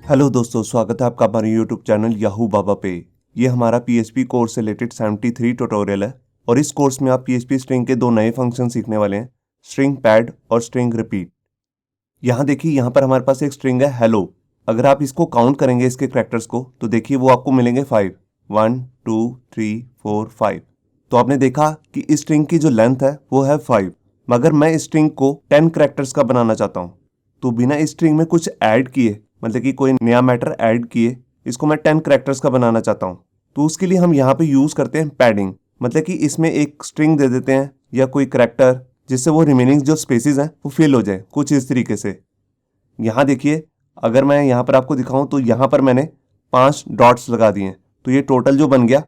Hello दोस्तों, स्वागत है आपका हमारे यूट्यूब चैनल याहू बाबा पे। ये हमारा पीएचपी कोर्स से रिलेटेड 73 ट्यूटोरियल है और इस कोर्स में आप पीएचपी स्ट्रिंग के दो नए फंक्शन सीखने वाले हैं, स्ट्रिंग पैड और स्ट्रिंग रिपीट। यहाँ देखिए, यहाँ पर हमारे पास एक स्ट्रिंग है हेलो। अगर आप इसको काउंट करेंगे इसके कैरेक्टर्स को तो देखिए वो आपको मिलेंगे 5, 1 2 3 4 5। तो आपने देखा कि इस स्ट्रिंग की जो लेंथ है वो है 5, मगर मैं इस स्ट्रिंग को 10 कैरेक्टर्स का बनाना चाहता हूँ। तो बिना इस स्ट्रिंग में कुछ ऐड किए, मतलब कि कोई नया मैटर ऐड किए, इसको मैं 10 कैरेक्टर्स का बनाना चाहता हूँ। तो उसके लिए हम यहाँ पे यूज करते हैं पैडिंग, मतलब कि इसमें एक स्ट्रिंग दे देते हैं या कोई कैरेक्टर, जिससे वो रिमेनिंग जो स्पेसेस हैं वो फिल हो जाए कुछ इस तरीके से। यहाँ देखिए, अगर मैं यहाँ पर आपको दिखाऊं तो यहाँ पर मैंने 5 डॉट्स लगा दिए हैं, तो ये टोटल जो बन गया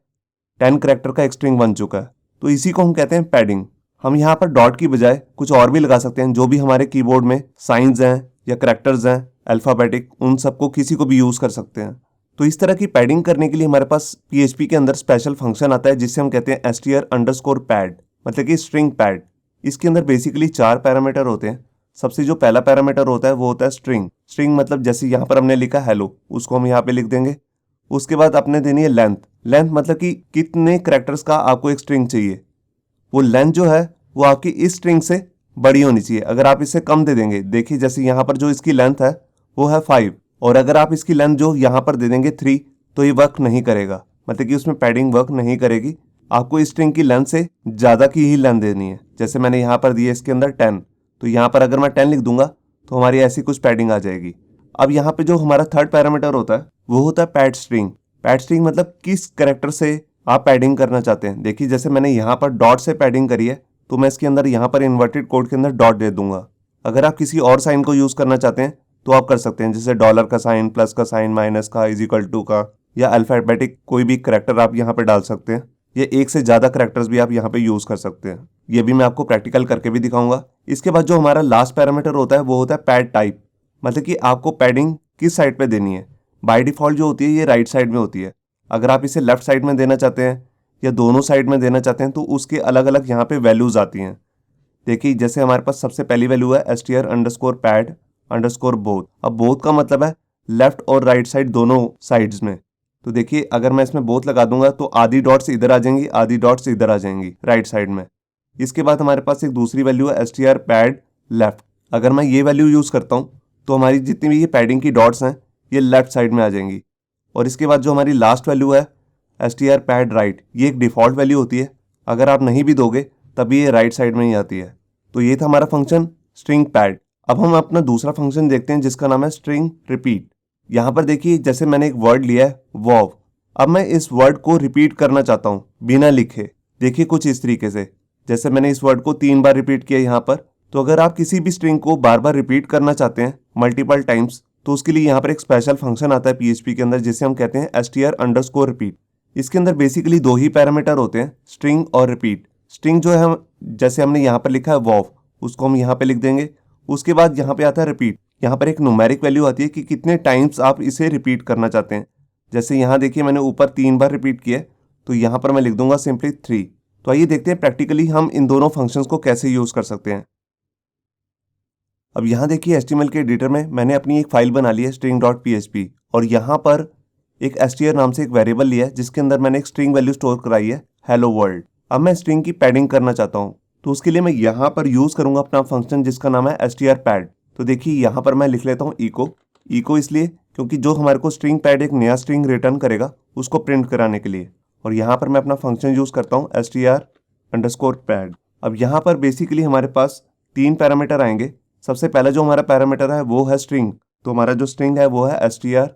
10 कैरेक्टर का एक स्ट्रिंग बन चुका है। तो इसी को हम कहते हैं पैडिंग। हम यहाँ पर डॉट की बजाय कुछ और भी लगा सकते हैं, जो भी हमारे कीबोर्ड में साइंस हैं या कैरेक्टर्स हैं अल्फ़ाबेटिक, उन सबको किसी को भी यूज़ कर सकते हैं। तो इस तरह की पैडिंग करने के लिए हमारे पास पीएचपी के अंदर स्पेशल फंक्शन आता है जिससे हम कहते हैं str_pad, मतलब कि स्ट्रिंग पैड। इसके अंदर बेसिकली 4 पैरामीटर होते हैं। सबसे जो पहला पैरामीटर होता है वो होता है स्ट्रिंग। स्ट्रिंग मतलब जैसे यहाँ पर हमने लिखा हेलो, उसको हम यहाँ पे लिख देंगे। उसके बाद अपने देनी है लेंथ। लेंथ मतलब कि कितने कैरेक्टर्स का आपको एक स्ट्रिंग चाहिए। वो लेंथ जो है वो आपकी इस स्ट्रिंग से बड़ी होनी चाहिए। अगर आप इससे कम दे देंगे, देखिए जैसे यहाँ पर जो इसकी लेंथ है वो है 5, और अगर आप इसकी लेंथ जो यहाँ पर दे देंगे 3, तो ये वर्क नहीं करेगा, मतलब कि उसमें पैडिंग वर्क नहीं करेगी। आपको इस स्ट्रिंग की लेंथ से ज़्यादा की ही लेंथ देनी है। जैसे मैंने यहाँ पर दी है इसके अंदर 10, तो यहाँ पर अगर मैं 10 लिख दूंगा तो हमारी ऐसी कुछ पैडिंग आ जाएगी। अब यहाँ पे जो हमारा थर्ड पैरामीटर होता है वो होता है पैड स्ट्रिंग। पैड स्ट्रिंग मतलब किस कैरेक्टर से आप पैडिंग करना चाहते हैं। देखिए जैसे मैंने यहाँ पर डॉट से पैडिंग करी है, तो मैं इसके अंदर यहाँ पर इन्वर्टेड कोड के अंदर डॉट दे दूंगा। अगर आप किसी और साइन को यूज करना चाहते हैं तो आप कर सकते हैं, जैसे डॉलर का साइन, प्लस का साइन, माइनस का, =टू का, या अल्फाबेटिक कोई भी करेक्टर आप यहाँ पे डाल सकते हैं। ये एक से ज़्यादा करेक्टर्स भी आप यहाँ पे यूज कर सकते हैं। ये भी मैं आपको प्रैक्टिकल करके भी दिखाऊंगा। इसके बाद जो हमारा लास्ट पैरामीटर होता है वो होता है पैड टाइप, मतलब कि आपको पैडिंग किस साइड पे देनी है। बाय डिफॉल्ट जो होती है ये राइट साइड में होती है। अगर आप इसे लेफ्ट साइड में देना चाहते हैं या दोनों साइड में देना चाहते हैं तो उसके अलग अलग यहाँ पे वैल्यूज आती हैं। देखिए जैसे हमारे पास सबसे पहली वैल्यू है str_pad_both। अब बोथ का मतलब है लेफ्ट और राइट साइड दोनों साइड्स में। तो देखिए अगर मैं इसमें बोथ लगा दूंगा तो आधी डॉट्स इधर आ जाएंगी, आधी डॉट्स इधर आ जाएंगी राइट साइड में। इसके बाद हमारे पास एक दूसरी वैल्यू है str_pad_left। अगर मैं ये वैल्यू यूज करता हूँ तो हमारी जितनी भी ये पैडिंग की डॉट्स हैं ये लेफ्ट साइड में आ जाएंगी। और इसके बाद जो हमारी लास्ट वैल्यू है str_pad_right, ये एक डिफ़ॉल्ट वैल्यू होती है। अगर आप नहीं भी दोगे तभी ये राइट साइड में ही आती है। तो ये था हमारा फंक्शन स्ट्रिंग पैड। अब हम अपना दूसरा फंक्शन देखते हैं जिसका नाम है स्ट्रिंग रिपीट। यहाँ पर देखिए जैसे मैंने एक वर्ड लिया है वॉव। अब मैं इस वर्ड को रिपीट करना चाहता हूँ बिना लिखे। देखिए कुछ इस तरीके से, जैसे मैंने इस वर्ड को 3 बार रिपीट किया यहाँ पर। तो अगर आप किसी भी स्ट्रिंग को बार बार रिपीट करना चाहते हैं मल्टीपल टाइम्स, तो उसके लिए यहाँ पर एक स्पेशल फंक्शन आता है पीएचपी के अंदर जिसे हम कहते हैं str_repeat। इसके अंदर बेसिकली 2 ही पैरामीटर होते हैं, स्ट्रिंग और रिपीट। स्ट्रिंग जो है हम जैसे हमने यहाँ पर लिखा है वॉव, उसको हम यहाँ पे लिख देंगे। उसके बाद यहाँ पे आता है रिपीट। यहाँ पर एक न्यूमेरिक वैल्यू आती है कि कितने टाइम्स आप इसे रिपीट करना चाहते हैं। जैसे यहाँ देखिए मैंने ऊपर 3 बार रिपीट किया, तो यहाँ पर मैं लिख दूंगा सिंपली 3। तो आइए देखते हैं प्रैक्टिकली हम इन दोनों फंक्शंस को कैसे यूज कर सकते हैं। अब यहाँ देखिए HTML के एडिटर में मैंने अपनी एक फाइल बना ली है string.php, और यहाँ पर एक str नाम से एक वेरिएबल लिया है जिसके अंदर मैंने एक स्ट्रिंग वैल्यू स्टोर कराई है हेलो वर्ल्ड। अब मैं स्ट्रिंग की पैडिंग करना चाहता हूँ, तो उसके लिए मैं यहाँ पर यूज करूंगा अपना फंक्शन जिसका नाम है str_pad। तो देखिए यहाँ पर मैं लिख लेता हूँ इको इसलिए क्योंकि जो हमारे को स्ट्रिंग पैड एक नया स्ट्रिंग रिटर्न करेगा उसको प्रिंट कराने के लिए। और यहाँ पर मैं अपना फंक्शन यूज करता हूँ str_pad। अब यहाँ पर बेसिकली हमारे पास 3 पैरामीटर आएंगे। सबसे पहला जो हमारा पैरामीटर है वो है स्ट्रिंग, तो हमारा जो स्ट्रिंग है वो है str।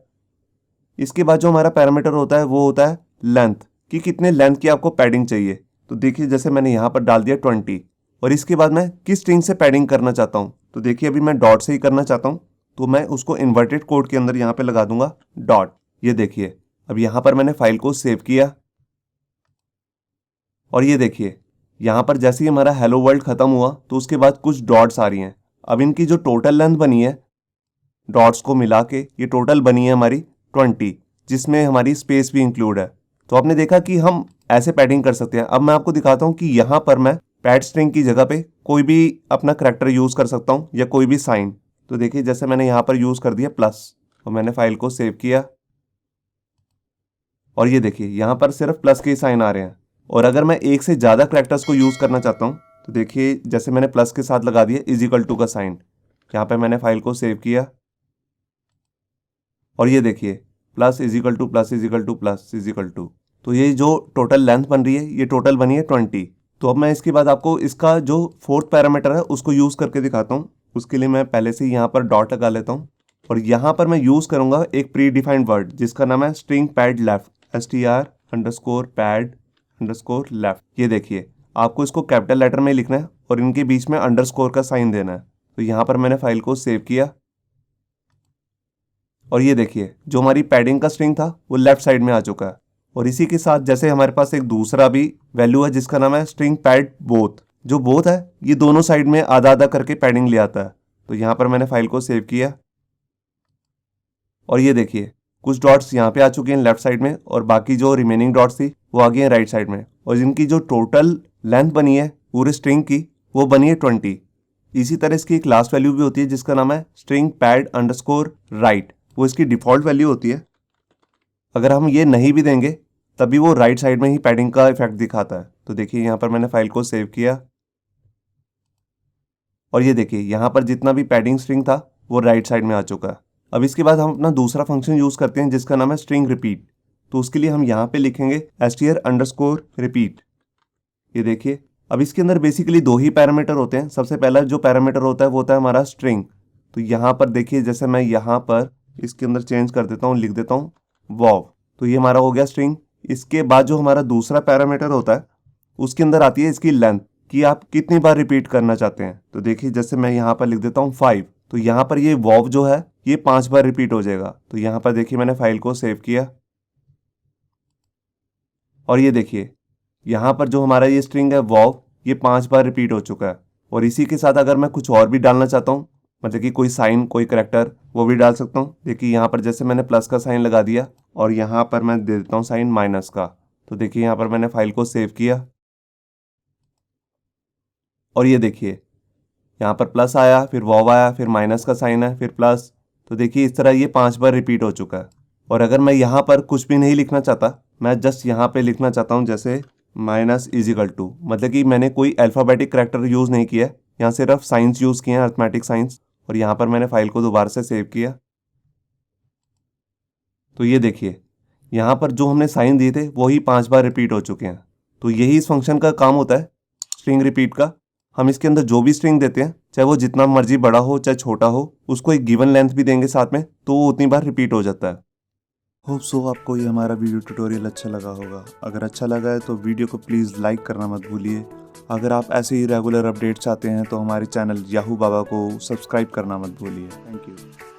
इसके बाद जो हमारा पैरामीटर होता है वो होता है लेंथ, कि कितने लेंथ की आपको पैडिंग चाहिए। तो देखिए जैसे मैंने यहाँ पर डाल दिया 20। और इसके बाद मैं किस स्ट्रिंग से पैडिंग करना चाहता हूँ, तो देखिए अभी मैं डॉट से ही करना चाहता हूँ, तो मैं उसको इन्वर्टेड कोड के अंदर यहाँ पे लगा दूंगा डॉट। ये देखिए अब यहाँ पर मैंने फाइल को सेव किया, और ये देखिए यहाँ पर जैसे ही हमारा हेलो वर्ल्ड खत्म हुआ तो उसके बाद कुछ डॉट्स आ रही हैं। अब इनकी जो टोटल लेंथ बनी है डॉट्स को मिला के, ये टोटल बनी है हमारी 20, जिसमें हमारी स्पेस भी इंक्लूड है। तो आपने देखा कि हम ऐसे पैडिंग कर सकते हैं। अब मैं आपको दिखाता हूँ कि यहाँ पर मैं पैड स्ट्रिंग की जगह पे कोई भी अपना करैक्टर यूज कर सकता हूँ या कोई भी साइन। तो देखिए जैसे मैंने यहाँ पर यूज कर दिया प्लस, और मैंने फाइल को सेव किया और ये देखिए यहाँ पर सिर्फ प्लस के साइन आ रहे हैं। और अगर मैं एक से ज़्यादा कैरेक्टर्स को यूज़ करना चाहता हूँ तो देखिए जैसे मैंने प्लस के साथ लगा दिया =2 का साइन, यहाँ पे मैंने फाइल को सेव किया और ये देखिए +++++। तो ये जो टोटल लेंथ बन रही है ये टोटल बनी है 20। तो अब मैं इसके बाद आपको इसका जो 4th पैरामीटर है उसको यूज़ करके दिखाता हूँ। उसके लिए मैं पहले से यहाँ पर डॉट लगा लेता हूँ और यहाँ पर मैं यूज़ करूँगा एक प्री डिफाइंड वर्ड जिसका नाम है स्ट्रिंग पैड लेफ्ट, str_pad_left। ये देखिए आपको इसको कैपिटल लेटर में लिखना है और इनके बीच में अंडरस्कोर का साइन देना है। तो यहाँ पर मैंने फाइल को सेव किया और ये देखिए जो हमारी पैडिंग का स्ट्रिंग था वो लेफ्ट साइड में आ चुका है। और इसी के साथ जैसे हमारे पास एक दूसरा भी वैल्यू है जिसका नाम है स्ट्रिंग पैड बोथ, जो बोथ है ये दोनों साइड में आधा आधा करके पैडिंग ले आता है। तो यहाँ पर मैंने फाइल को सेव किया और ये देखिए कुछ डॉट्स यहाँ पे आ चुके हैं लेफ्ट साइड में और बाकी जो रिमेनिंग डॉट्स थी वो आ गई हैं राइट साइड में। और इनकी जो टोटल लेंथ बनी है पूरे स्ट्रिंग की वो बनी है 20। इसी तरह इसकी एक लास्ट वैल्यू भी होती है जिसका नाम है स्ट्रिंग पैड अंडरस्कोर राइट, वो इसकी डिफ़ॉल्ट वैल्यू होती है। अगर हम ये नहीं भी देंगे तभी वो राइट साइड में ही पैडिंग का इफेक्ट दिखाता है। तो देखिए यहाँ पर मैंने फाइल को सेव किया और ये देखिए यहाँ पर जितना भी पैडिंग स्ट्रिंग था वो राइट साइड में आ चुका है। अब इसके बाद हम अपना दूसरा फंक्शन यूज़ करते हैं जिसका नाम है स्ट्रिंग रिपीट। तो उसके लिए हम यहाँ पे लिखेंगे str_repeat। ये देखिए अब इसके अंदर बेसिकली 2 ही पैरामीटर होते हैं। सबसे पहला जो पैरामीटर होता है वो होता है हमारा स्ट्रिंग। तो यहाँ पर देखिए जैसे मैं यहाँ पर इसके अंदर चेंज कर देता हूँ, लिख देता हूँ वॉव, तो ये हमारा हो गया स्ट्रिंग। इसके बाद जो हमारा दूसरा पैरामीटर होता है उसके अंदर आती है इसकी लेंथ कि आप कितनी बार रिपीट करना चाहते हैं। तो देखिए जैसे मैं यहाँ पर लिख देता हूँ 5, तो यहाँ पर ये वॉव जो है ये 5 बार रिपीट हो जाएगा। तो यहाँ पर देखिए मैंने फाइल को सेव किया और ये देखिए यहाँ पर जो हमारा ये स्ट्रिंग है वॉव ये 5 बार रिपीट हो चुका है। और इसी के साथ अगर मैं कुछ और भी डालना चाहता हूँ, मतलब कि कोई साइन कोई करैक्टर, वो भी डाल सकता हूँ। देखिए यहाँ पर जैसे मैंने प्लस का साइन लगा दिया और यहाँ पर मैं दे देता हूँ साइन माइनस का। तो देखिए यहाँ पर मैंने फाइल को सेव किया और ये देखिए यहाँ पर प्लस आया, फिर वॉव आया, फिर माइनस का साइन है, फिर प्लस। तो देखिए इस तरह ये 5 बार रिपीट हो चुका है। और अगर मैं यहाँ पर कुछ भी नहीं लिखना चाहता, मैं जस्ट यहाँ पे लिखना चाहता हूँ जैसे -=, मतलब कि मैंने कोई अल्फ़ाबेटिक करैक्टर यूज़ नहीं किया है, यहाँ सिर्फ साइंस यूज़ किए हैं, अर्थमेटिक साइंस। और यहाँ पर मैंने फाइल को दोबारा से सेव किया। तो ये देखिए यहाँ पर जो हमने साइन दिए थे वही 5 बार रिपीट हो चुके हैं। तो यही इस फंक्शन का काम होता है स्ट्रिंग रिपीट का। हम इसके अंदर जो भी स्ट्रिंग देते हैं चाहे वो जितना मर्जी बड़ा हो चाहे छोटा हो, उसको एक गिवन लेंथ भी देंगे साथ में तो वो उतनी बार रिपीट हो जाता है। होप सो आपको ये हमारा वीडियो ट्यूटोरियल अच्छा लगा होगा। अगर अच्छा लगा है तो वीडियो को प्लीज़ लाइक करना मत भूलिए। अगर आप ऐसे ही रेगुलर अपडेट चाहते हैं तो हमारे चैनल याहू बाबा को सब्सक्राइब करना मत भूलिए। Thank you.